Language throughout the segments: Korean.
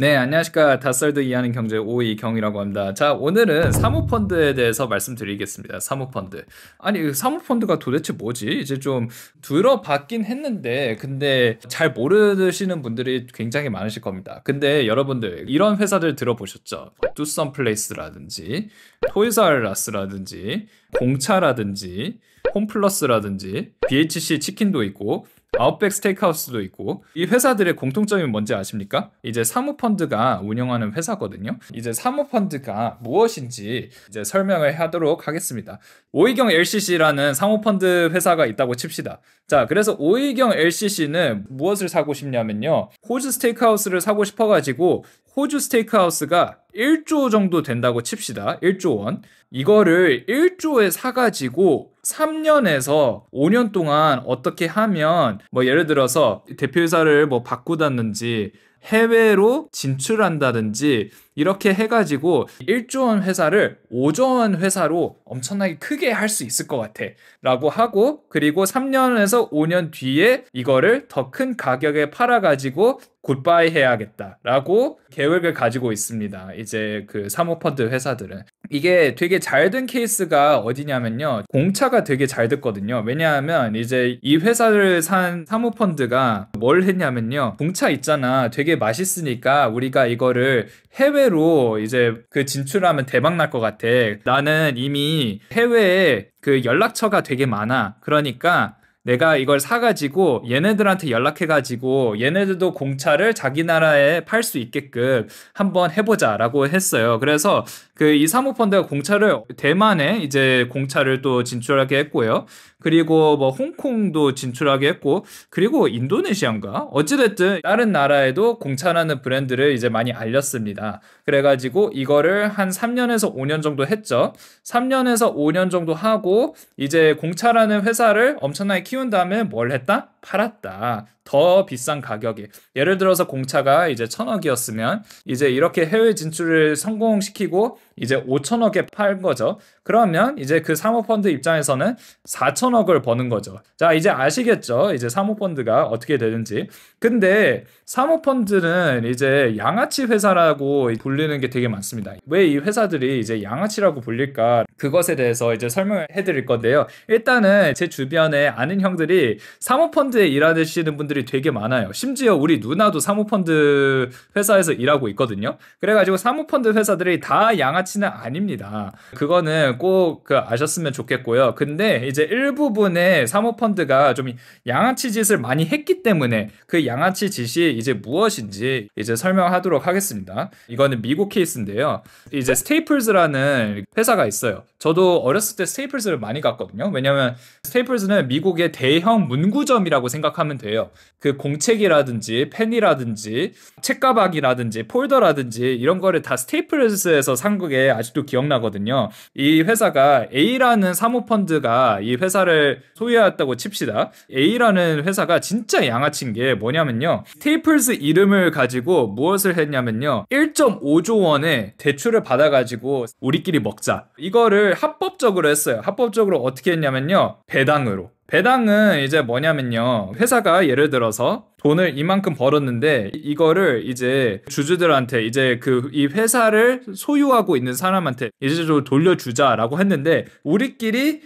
네, 안녕하십니까. 닷살도 이해하는 경제 오이경이라고 합니다. 자, 오늘은 사모펀드에 대해서 말씀드리겠습니다. 사모펀드. 아니, 사모펀드가 도대체 뭐지? 이제 좀 들어봤긴 했는데, 근데 잘 모르시는 분들이 굉장히 많으실 겁니다. 근데 여러분들, 이런 회사들 들어보셨죠? 뚜썸플레이스라든지, 토이즈R러스라든지, 공차라든지, 홈플러스라든지, BHC 치킨도 있고, 아웃백 스테이크하우스도 있고 이 회사들의 공통점이 뭔지 아십니까? 이제 사모펀드가 운영하는 회사거든요. 이제 사모펀드가 무엇인지 이제 설명을 하도록 하겠습니다. 오이경 LCC라는 사모펀드 회사가 있다고 칩시다. 자, 그래서 오이경 LCC는 무엇을 사고 싶냐면요. 호주 스테이크하우스를 사고 싶어가지고 호주 스테이크하우스가 1조 정도 된다고 칩시다. 1조 원. 이거를 1조에 사가지고 3년에서 5년 동안 어떻게 하면 뭐 예를 들어서 대표이사를 뭐 바꾸다든지 해외로 진출한다든지 이렇게 해가지고 1조 원 회사를 5조 원 회사로 엄청나게 크게 할 수 있을 것 같아 라고 하고, 그리고 3년에서 5년 뒤에 이거를 더 큰 가격에 팔아가지고 굿바이 해야겠다 라고 계획을 가지고 있습니다. 이제 그 사모펀드 회사들은 이게 되게 잘 된 케이스가 어디냐면요, 공차가 되게 잘 됐거든요. 왜냐하면 이제 이 회사를 산 사모펀드가 뭘 했냐면요, 공차 있잖아, 되게 맛있으니까 우리가 이거를 해외로 이제 그 진출하면 대박 날 것 같아. 나는 이미 해외에 그 연락처가 되게 많아. 그러니까 내가 이걸 사가지고 얘네들한테 연락해가지고 얘네들도 공차를 자기 나라에 팔 수 있게끔 한번 해보자 라고 했어요. 그래서 그 이 사모펀드가 공차를 대만에 이제 공차를 또 진출하게 했고요. 그리고 뭐 홍콩도 진출하게 했고, 그리고 인도네시아인가? 어찌됐든 다른 나라에도 공차라는 브랜드를 이제 많이 알렸습니다. 그래가지고 이거를 한 3년에서 5년 정도 했죠. 3년에서 5년 정도 하고 이제 공차라는 회사를 엄청나게 키운 다음에 뭘 했다? 팔았다. 더 비싼 가격에. 예를 들어서 공차가 이제 1,000억이었으면 이제 이렇게 해외 진출을 성공시키고 이제 5,000억에 팔 거죠. 그러면 이제 그 사모펀드 입장에서는 4,000억을 버는 거죠. 자, 이제 아시겠죠? 이제 사모펀드가 어떻게 되는지. 근데 사모펀드는 이제 양아치 회사라고 불리는 게 되게 많습니다. 왜 이 회사들이 이제 양아치라고 불릴까? 그것에 대해서 이제 설명을 해드릴 건데요. 일단은 제 주변에 아는 형들이 사모펀드에 일하시는 분들이 되게 많아요. 심지어 우리 누나도 사모펀드 회사에서 일하고 있거든요. 그래가지고 사모펀드 회사들이 다 양아치는 아닙니다. 그거는 꼭 그 아셨으면 좋겠고요. 근데 이제 일부분의 사모펀드가 좀 양아치 짓을 많이 했기 때문에 그 양아치 짓이 이제 무엇인지 이제 설명하도록 하겠습니다. 이거는 미국 케이스인데요. 이제 스테이플즈라는 회사가 있어요. 저도 어렸을 때 스테이플즈를 많이 갔거든요. 왜냐면 스테이플즈는 미국의 대형 문구점이라고 생각하면 돼요. 그 공책이라든지 펜이라든지 책가방이라든지 폴더라든지 이런 거를 다 스테이플즈에서 산 게 아직도 기억나거든요. 이 회사가 A라는 사모펀드가 이 회사를 소유했다고 칩시다. A라는 회사가 진짜 양아치인 게 뭐냐면요, 스테이플즈 이름을 가지고 무엇을 했냐면요, 1.5조 원의 대출을 받아가지고 우리끼리 먹자, 이거를 합법적으로 했어요. 합법적으로 어떻게 했냐면요, 배당으로. 배당은 이제 뭐냐면요, 회사가 예를 들어서 돈을 이만큼 벌었는데 이거를 이제 주주들한테, 이제 그 이 회사를 소유하고 있는 사람한테 이제 좀 돌려주자라고 했는데, 우리끼리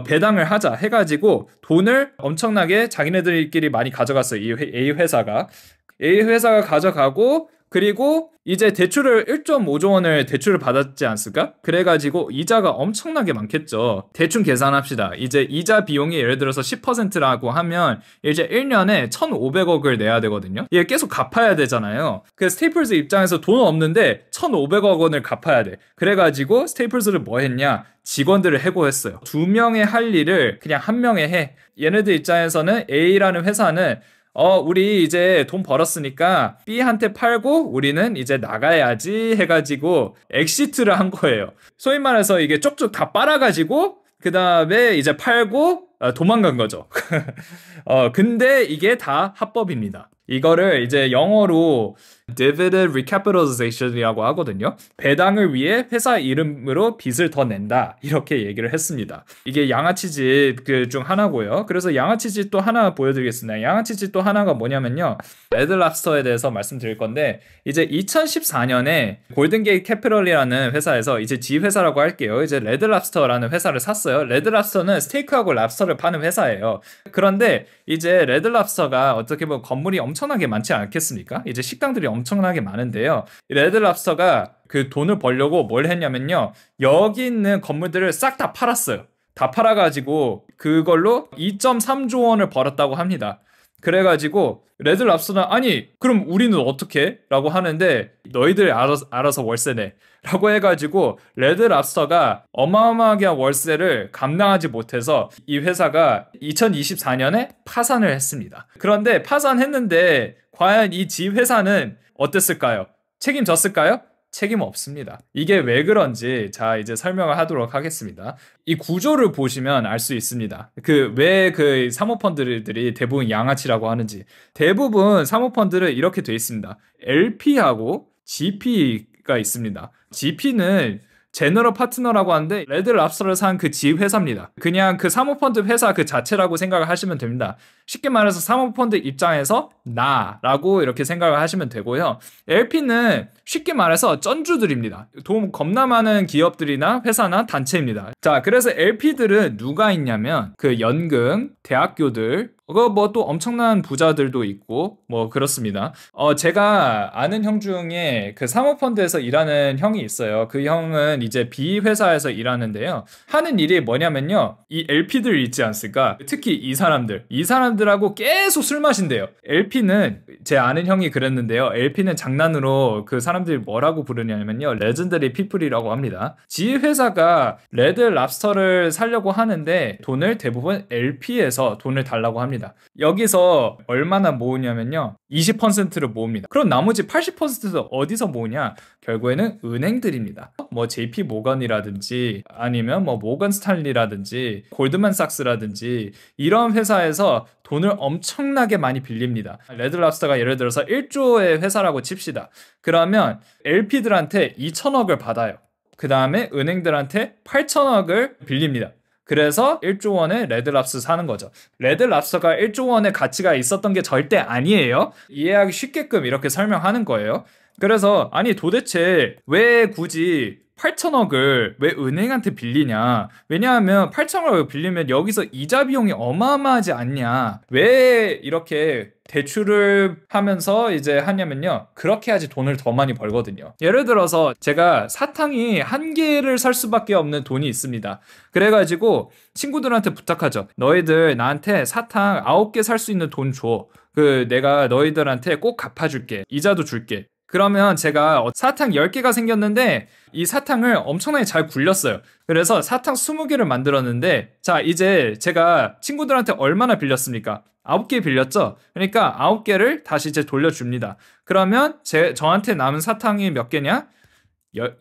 배당을 하자 해가지고 돈을 엄청나게 자기네들끼리 많이 가져갔어요. A 회사가. A 회사가 가져가고, 그리고 이제 대출을 1.5조 원을 대출을 받았지 않습니까? 그래가지고 이자가 엄청나게 많겠죠. 대충 계산합시다. 이제 이자 비용이 예를 들어서 10%라고 하면 이제 1년에 1,500억을 내야 되거든요. 이게 계속 갚아야 되잖아요. 그 스테이플즈 입장에서 돈 없는데 1,500억 원을 갚아야 돼. 그래가지고 스테이플즈를 뭐 했냐? 직원들을 해고했어요. 2명의 할 일을 그냥 1명이 해. 얘네들 입장에서는 A라는 회사는 우리 이제 돈 벌었으니까 B한테 팔고 우리는 이제 나가야지 해가지고 엑시트를 한 거예요. 소위 말해서 이게 쪽쪽 다 빨아가지고 그 다음에 이제 팔고 도망간 거죠. 근데 이게 다 합법입니다. 이거를 이제 영어로 dividend recapitalization이라고 하거든요. 배당을 위해 회사 이름으로 빚을 더 낸다 이렇게 얘기를 했습니다. 이게 양아치짓 그 중 하나고요. 그래서 양아치짓 또 하나 보여드리겠습니다. 양아치짓 또 하나가 뭐냐면요. 레드랍스터에 대해서 말씀드릴 건데 이제 2014년에 골든게이트 캐피털이라는 회사에서 이제 지회사라고 할게요. 이제 레드랍스터라는 회사를 샀어요. 레드랍스터는 스테이크하고 랍스터를 파는 회사예요. 그런데 이제 레드랍스터가 어떻게 보면 건물이 엄청나게 많지 않겠습니까? 이제 식당들이 엄청나게 많은데요. 레드랍스터가 그 돈을 벌려고 뭘 했냐면요. 여기 있는 건물들을 싹 다 팔았어요. 다 팔아가지고 그걸로 2.3조 원을 벌었다고 합니다. 그래가지고 레드랍스터는 아니 그럼 우리는 어떻게? 라고 하는데 너희들 알아서 월세 내 라고 해가지고 레드랍스터가 어마어마하게 월세를 감당하지 못해서 이 회사가 2024년에 파산을 했습니다. 그런데 파산했는데 과연 이 지회사는 어땠을까요? 책임졌을까요? 책임 없습니다. 이게 왜 그런지 자 이제 설명을 하도록 하겠습니다. 이 구조를 보시면 알 수 있습니다. 왜 그 사모펀드들이 대부분 양아치라고 하는지. 대부분 사모펀드는 이렇게 돼 있습니다. LP하고 GP가 있습니다. GP는 제너럴 파트너라고 하는데 레드랍스터를 산 그 지회사입니다. 그냥 그 사모펀드 회사 그 자체라고 생각을 하시면 됩니다. 쉽게 말해서 사모펀드 입장에서 나라고 이렇게 생각을 하시면 되고요. LP는 쉽게 말해서 쩐주들입니다. 돈 겁나 많은 기업들이나 회사나 단체입니다. 자, 그래서 LP들은 누가 있냐면 그 연금, 대학교들, 뭐 또 엄청난 부자들도 있고 뭐 그렇습니다. 제가 아는 형 중에 그 사모펀드에서 일하는 형이 있어요. 그 형은 이제 B 회사에서 일하는데요. 하는 일이 뭐냐면요. 이 LP들 있지 않습니까? 특히 이 사람들하고 계속 술 마신대요. LP는 제 아는 형이 그랬는데요. LP는 장난으로 그 사람들이 뭐라고 부르냐면요. 레전더리 피플이라고 합니다. 지 회사가 레드 랍스터를 사려고 하는데 돈을 대부분 LP에서 돈을 달라고 합니다. 여기서 얼마나 모으냐면요. 20%를 모읍니다. 그럼 나머지 80%는 어디서 모으냐? 결국에는 은행들입니다. 뭐 JP 모건이라든지 아니면 뭐 모건 스탠리라든지 골드만삭스라든지 이런 회사에서 돈을 엄청나게 많이 빌립니다. 레드랍스터가 예를 들어서 1조의 회사라고 칩시다. 그러면 LP들한테 2천억을 받아요. 그 다음에 은행들한테 8천억을 빌립니다. 그래서 1조 원의 레드랍스터 사는 거죠. 레드랍스터가 1조 원의 가치가 있었던 게 절대 아니에요. 이해하기 쉽게끔 이렇게 설명하는 거예요. 그래서 아니 도대체 왜 굳이 8천억을 왜 은행한테 빌리냐? 왜냐하면 8천억을 빌리면 여기서 이자 비용이 어마어마하지 않냐? 왜 이렇게 대출을 하면서 이제 하냐면요. 그렇게 해야지 돈을 더 많이 벌거든요. 예를 들어서 제가 사탕이 한 개를 살 수밖에 없는 돈이 있습니다. 그래가지고 친구들한테 부탁하죠. 너희들 나한테 사탕 9개 살 수 있는 돈 줘. 내가 너희들한테 꼭 갚아줄게. 이자도 줄게. 그러면 제가 사탕 10개가 생겼는데 이 사탕을 엄청나게 잘 굴렸어요. 그래서 사탕 20개를 만들었는데 자 이제 제가 친구들한테 얼마나 빌렸습니까? 9개 빌렸죠? 그러니까 9개를 다시 이제 돌려줍니다. 그러면 저한테 남은 사탕이 몇 개냐?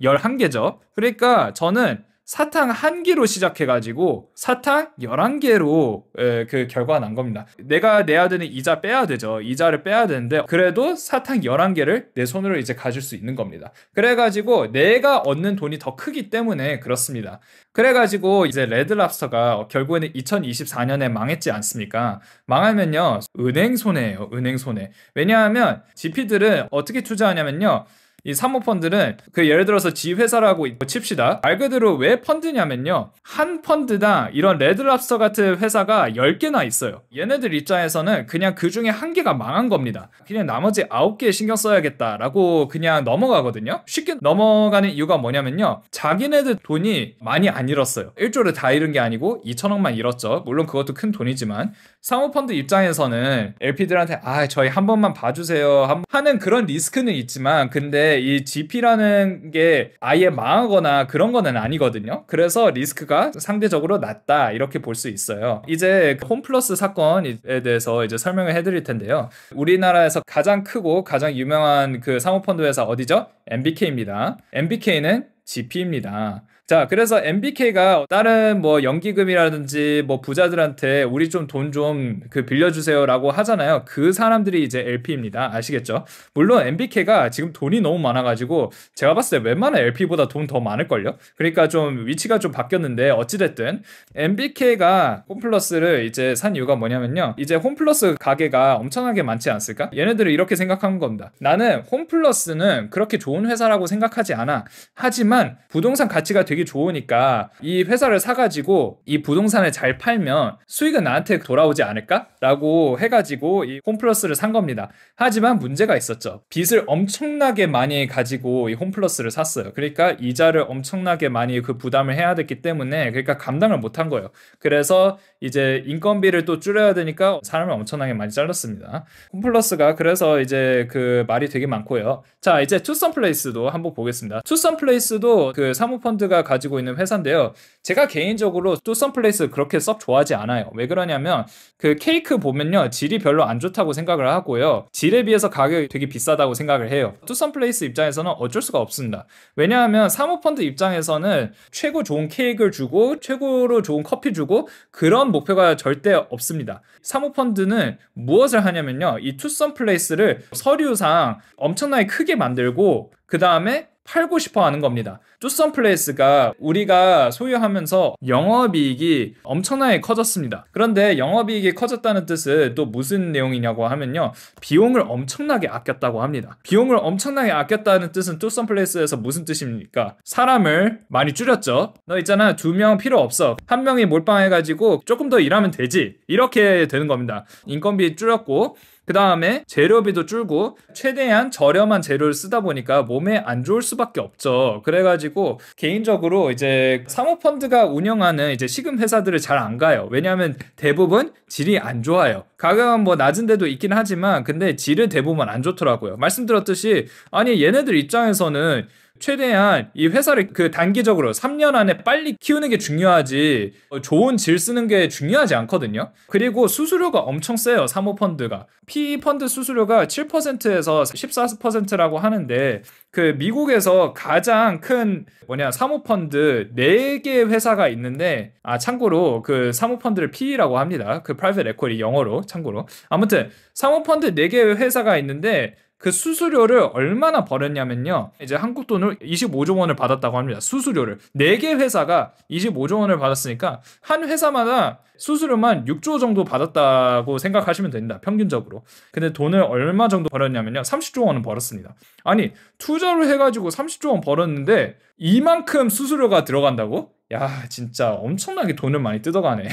11개죠. 그러니까 저는 사탕 1개로 시작해가지고 사탕 11개로 그 결과가 난 겁니다. 내가 내야 되는 이자 빼야 되죠. 이자를 빼야 되는데 그래도 사탕 11개를 내 손으로 이제 가질 수 있는 겁니다. 그래가지고 내가 얻는 돈이 더 크기 때문에 그렇습니다. 그래가지고 이제 레드랍스터가 결국에는 2024년에 망했지 않습니까? 망하면요. 은행 손해예요. 은행 손해. 왜냐하면 GP들은 어떻게 투자하냐면요. 이 사모펀드는 예를 들어서 지회사라고 칩시다. 말 그대로 왜 펀드냐면요. 한 펀드당 이런 레드랍스터 같은 회사가 10개나 있어요. 얘네들 입장에서는 그냥 그 중에 한 개가 망한 겁니다. 그냥 나머지 9개에 신경 써야겠다라고 그냥 넘어가거든요. 쉽게 넘어가는 이유가 뭐냐면요. 자기네들 돈이 많이 안 잃었어요. 1조를 다 잃은 게 아니고 2천억만 잃었죠. 물론 그것도 큰 돈이지만 사모펀드 입장에서는 LP들한테 저희 한 번만 봐주세요 하는 그런 리스크는 있지만 근데 이 GP라는 게 아예 망하거나 그런 거는 아니거든요. 그래서 리스크가 상대적으로 낮다 이렇게 볼 수 있어요. 이제 홈플러스 사건에 대해서 이제 설명을 해드릴 텐데요. 우리나라에서 가장 크고 가장 유명한 그 사모펀드 회사 어디죠? MBK입니다. MBK는 GP입니다. 자, 그래서 MBK가 다른 뭐 연기금이라든지 뭐 부자들한테 우리 좀 돈 좀 그 빌려주세요라고 하잖아요. 그 사람들이 이제 LP입니다. 아시겠죠? 물론 MBK가 지금 돈이 너무 많아가지고 제가 봤을 때 웬만한 LP보다 돈 더 많을걸요? 그러니까 좀 위치가 좀 바뀌었는데 어찌됐든 MBK가 홈플러스를 이제 산 이유가 뭐냐면요. 이제 홈플러스 가게가 엄청나게 많지 않습니까? 얘네들은 이렇게 생각한 겁니다. 나는 홈플러스는 그렇게 좋은 회사라고 생각하지 않아. 하지만 부동산 가치가 되게 좋으니까 이 회사를 사가지고 이 부동산을 잘 팔면 수익은 나한테 돌아오지 않을까? 라고 해가지고 이 홈플러스를 산 겁니다. 하지만 문제가 있었죠. 빚을 엄청나게 많이 가지고 이 홈플러스를 샀어요. 그러니까 이자를 엄청나게 많이 그 부담을 해야 됐기 때문에 그러니까 감당을 못한 거예요. 그래서 이제 인건비를 또 줄여야 되니까 사람을 엄청나게 많이 잘랐습니다. 홈플러스가 그래서 이제 그 말이 되게 많고요. 자, 이제 투썸플레이스도 한번 보겠습니다. 투썸플레이스도 그 사모펀드가 가지고 있는 회사인데요. 제가 개인적으로 투썸플레이스 그렇게 썩 좋아하지 않아요. 왜 그러냐면 그 케이크 보면요, 질이 별로 안 좋다고 생각을 하고요, 질에 비해서 가격이 되게 비싸다고 생각을 해요. 투썸플레이스 입장에서는 어쩔 수가 없습니다. 왜냐하면 사모펀드 입장에서는 최고 좋은 케이크를 주고 최고로 좋은 커피 주고 그런 목표가 절대 없습니다. 사모펀드는 무엇을 하냐면요, 이 투썸플레이스를 서류상 엄청나게 크게 만들고 그 다음에 팔고 싶어 하는 겁니다. 투썸플레이스가 우리가 소유하면서 영업이익이 엄청나게 커졌습니다. 그런데 영업이익이 커졌다는 뜻은 또 무슨 내용이냐고 하면요, 비용을 엄청나게 아꼈다고 합니다. 비용을 엄청나게 아꼈다는 뜻은 투썸플레이스에서 무슨 뜻입니까? 사람을 많이 줄였죠. 너 있잖아, 2명 필요 없어. 1명이 몰빵해가지고 조금 더 일하면 되지. 이렇게 되는 겁니다. 인건비 줄였고 그 다음에 재료비도 줄고 최대한 저렴한 재료를 쓰다 보니까 몸에 안 좋을 수밖에 없죠. 그래가지고 개인적으로 이제 사모펀드가 운영하는 이제 시금 회사들을 잘 안 가요. 왜냐하면 대부분 질이 안 좋아요. 가격은 뭐 낮은 데도 있긴 하지만 근데 질은 대부분 안 좋더라고요. 말씀드렸듯이 아니 얘네들 입장에서는 최대한 이 회사를 그 단기적으로 3년 안에 빨리 키우는 게 중요하지 좋은 질 쓰는 게 중요하지 않거든요. 그리고 수수료가 엄청 세요. 사모펀드가 PE펀드 수수료가 7%에서 14%라고 하는데 그 미국에서 가장 큰 사모펀드 4개 회사가 있는데 참고로 그 사모펀드를 PE라고 합니다. 그 프라이빗 에쿼티 영어로 참고로. 아무튼 사모펀드 4개 회사가 있는데 그 수수료를 얼마나 벌었냐면요, 이제 한국 돈을 25조 원을 받았다고 합니다. 수수료를 4개 회사가 25조 원을 받았으니까 한 회사마다 수수료만 6조 정도 받았다고 생각하시면 됩니다. 평균적으로. 근데 돈을 얼마 정도 벌었냐면요, 30조 원은 벌었습니다. 아니 투자를 해가지고 30조 원 벌었는데 이만큼 수수료가 들어간다고? 야, 진짜 엄청나게 돈을 많이 뜯어가네.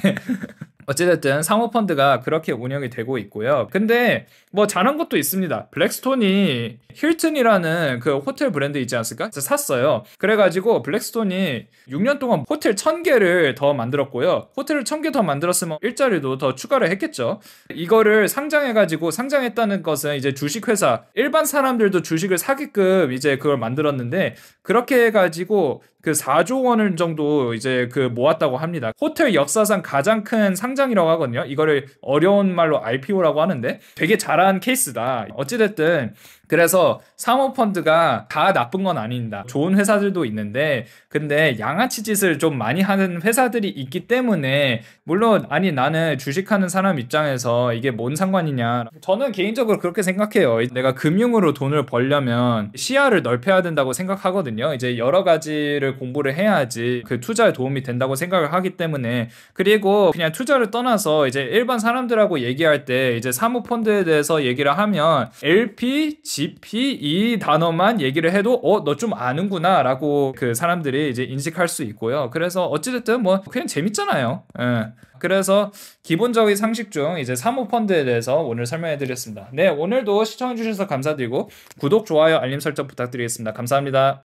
어찌됐든 사모펀드가 그렇게 운영이 되고 있고요. 근데 뭐 잘한 것도 있습니다. 블랙스톤이 힐튼이라는 그 호텔 브랜드 있지 않습니까? 샀어요. 그래가지고 블랙스톤이 6년 동안 호텔 1000개를 더 만들었고요. 호텔을 1000개 더 만들었으면 일자리도 더 추가를 했겠죠. 이거를 상장해가지고, 상장했다는 것은 이제 주식회사, 일반 사람들도 주식을 사게끔 이제 그걸 만들었는데, 그렇게 해가지고 그 4조 원을 정도 이제 그 모았다고 합니다. 호텔 역사상 가장 큰 상장이라고 하거든요. 이거를 어려운 말로 IPO라고 하는데 되게 잘한 케이스다. 어찌됐든 그래서 사모펀드가 다 나쁜 건 아닙니다. 좋은 회사들도 있는데 근데 양아치 짓을 좀 많이 하는 회사들이 있기 때문에, 물론 아니 나는 주식하는 사람 입장에서 이게 뭔 상관이냐, 저는 개인적으로 그렇게 생각해요. 내가 금융으로 돈을 벌려면 시야를 넓혀야 된다고 생각하거든요. 이제 여러 가지를 공부를 해야지 그 투자에 도움이 된다고 생각을 하기 때문에. 그리고 그냥 투자를 떠나서 이제 일반 사람들하고 얘기할 때 이제 사모펀드에 대해서 얘기를 하면 LP, GP 이 단어만 얘기를 해도 너 좀 아는구나 라고 그 사람들이 이제 인식할 수 있고요. 그래서 어찌됐든 뭐 그냥 재밌잖아요. 예. 그래서 기본적인 상식 중 이제 사모펀드에 대해서 오늘 설명해 드렸습니다. 네, 오늘도 시청해 주셔서 감사드리고 구독, 좋아요, 알림 설정 부탁드리겠습니다. 감사합니다.